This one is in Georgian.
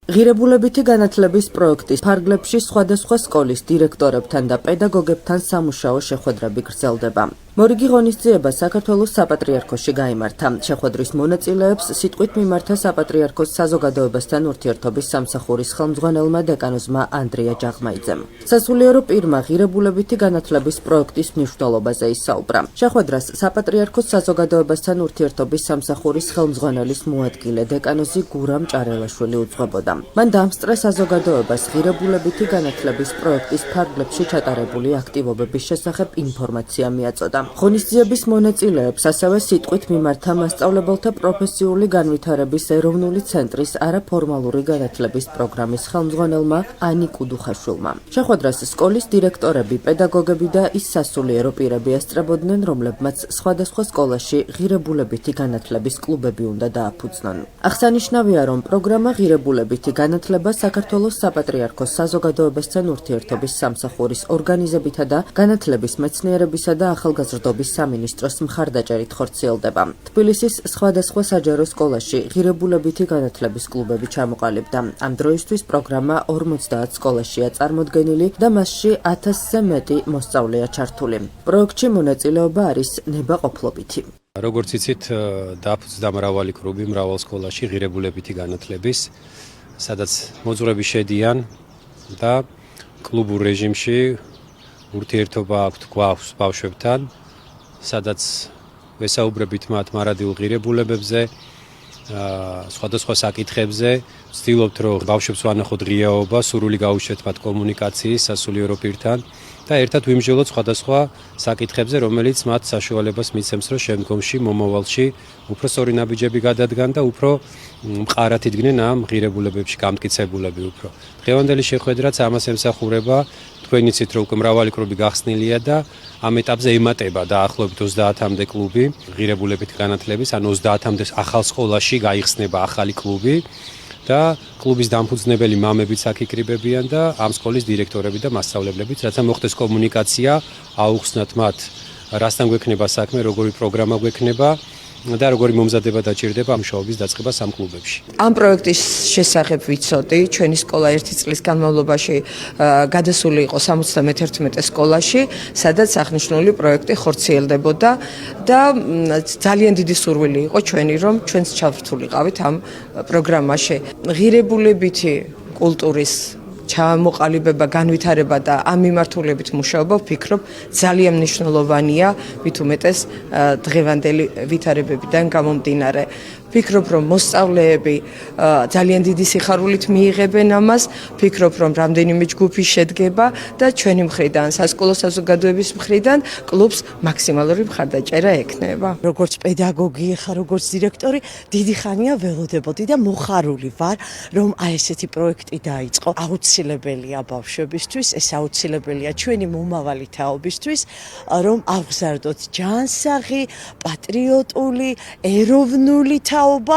ღირებულებითი განათლების პროექტის ფარგლებში სხვადასხვა სკოლის დირექტორებთან და პედაგოგებთან სამუშაო შეხვედრები გრძელდება. მორიგი ღონისძიება საქართველოს საპატრიარქოში გაიმართა. შეხვედრის მონაწილეებს სიტყვით მიმართა საპატრიარქოს საზოგადოებასთან ურთიერთობის სამსახურის ხელმძღვანელმა დეკანოზმა ანდრია ჯაღმაიძემ. სასულიერო პირმა ღირებულებითი განათლების პროექტის მნიშვნელობაზე ისაუბრა. შეხვედრას საპატრიარქოს საზოგადოებასთან ურთიერთობის სამსახურის ხელმძღვანელის მოადგილე დეკანოზი გურამ ჭარელაშვილი უძღვებოდა. მან დაამსწრა საზოგადოებას ღირებულებითი განათლების პროექტის ფარგლებში ჩატარებული აქტივობების შესახებ ინფორმაცია მიაწოდა. ღონისძიების მონაწილეებს ასევე სიტყვით მიმართა მასწავლებელთა პროფესიული განვითარების ეროვნული ცენტრის არაფორმალური განათლების პროგრამის ხელმძღვანელმა ანი კუდუხაშვილმა. შეხვედრას სკოლის დირექტორები, პედაგოგები და ის სასულიერო პირები ესწრებოდნენ, რომლებმაც სხვადასხვა სკოლაში ღირებულებითი განათლების კლუბები უნდა დააფუძნონ. აღსანიშნავია, რომ პროგრამა ღირებულებითი განათლება საქართველოს საპატრიარქოს საზოგადოებასთან ურთიერთობის სამსახურის ორგანიზებითა და განათლების მეცნიერებისა და ახალგაზრდობის სამინისტროს მხარდაჭერით ხორციელდება. თბილისის სხვადასხვა საჯარო სკოლაში ღირებულებითი განათლების კლუბები ჩამოყალიბდა. ამ დროისთვის პროგრამა 50 სკოლაშია წარმოდგენილი და მასში 1000-ზე მეტი მოსწავლეა ჩართული. პროექტში მონაწილეობა არის ნებაყოფლობითი. როგორც იცით, დააფუძნდა მრავალი კლუბი მრავალ სკოლაში ღირებულებითი განათლების, სადაც მოძღვრები შედიან და კლუბურ რეჟიმში ურთიერთობა გვაქვს ბავშვებთან, სადაც ვესაუბრებით მათ მარადილ ღირებულებებზე, სხვადასხვა საკითხებზე, ვცდილობთ, რომ ბავშვებს ვანახოთ ღიაობა, სურვილი გაუშვათ მათ კომუნიკაციის სასულიერო პირთან და ერთად ვიმსჯელოთ სხვადასხვა საკითხებზე, რომელიც მათ საშუალებას მიცემს, რომ შემდგომში, მომავალში უფრო სწორი ნაბიჯები გადადგან და უფრო მყარად იდგნენ ამ ღირებულებებში გამტკიცებულები უფრო. დღევანდელი შეხვედრაც ამას ემსახურება. თქვენ იცით, რომ უკვე მრავალი კლუბი გახსნილია და ამ ეტაპზე ემატება დაახლოებით 30-მდე კლუბი ღირებულებითი განათლების, ან 30-მდე ახალ სკოლაში გაიხსნება ახალი კლუბი და კლუბის დამფუძნებელი მამებიც აქ იკრიბებიან და ამ სკოლის დირექტორები და მასწავლებლებიც, რათა მოხდეს კომუნიკაცია, აუხსნათ მათ, რასთან გვექნება საქმე, როგორი პროგრამა გვექნება და როგორი მომზადება დაჭირდება ამ მუშაობის დაწყებას ამ კლუბებში. ამ პროექტის შესახებ ვიცოდი, ჩვენი სკოლა 1 წლის განმავლობაში გადასული იყო 71 სკოლაში, სადაც აღნიშნული პროექტი ხორციელდებოდა და ძალიან დიდი სურვილი იყო ჩვენი, რომ ჩვენც ჩავრთულიყავით ამ პროგრამაში. ღირებულებითი კულტურის ჩამოყალიბება, განვითარება და ამ მიმართულებით მუშაობა, ვფიქრობ, ძალიან მნიშვნელოვანია, მით უმეტეს დღევანდელი ვითარებებიდან გამომდინარე. ვფიქრობ, რომ მოსწავლეები ძალიან დიდი სიხარულით მიიღებენ ამას, ვფიქრობ, რომ რამდენიმე ჯგუფი შედგება და ჩვენი მხრიდან, სასკოლო საზოგადოების მხრიდან კლუბს მაქსიმალური მხარდაჭერა ექნება. როგორც პედაგოგი ხარ, როგორც დირექტორი, დიდი ხანია ველოდებოდი და მოხარული ვარ, რომ აი ესეთი პროექტი დაიწყო. აუცილებელია ბავშვებისთვის, ეს აუცილებელია ჩვენი მომავალი თაობისთვის, რომ ავგზავნოთ ჯანსაღი, პატრიოტული, ეროვნული თაობა.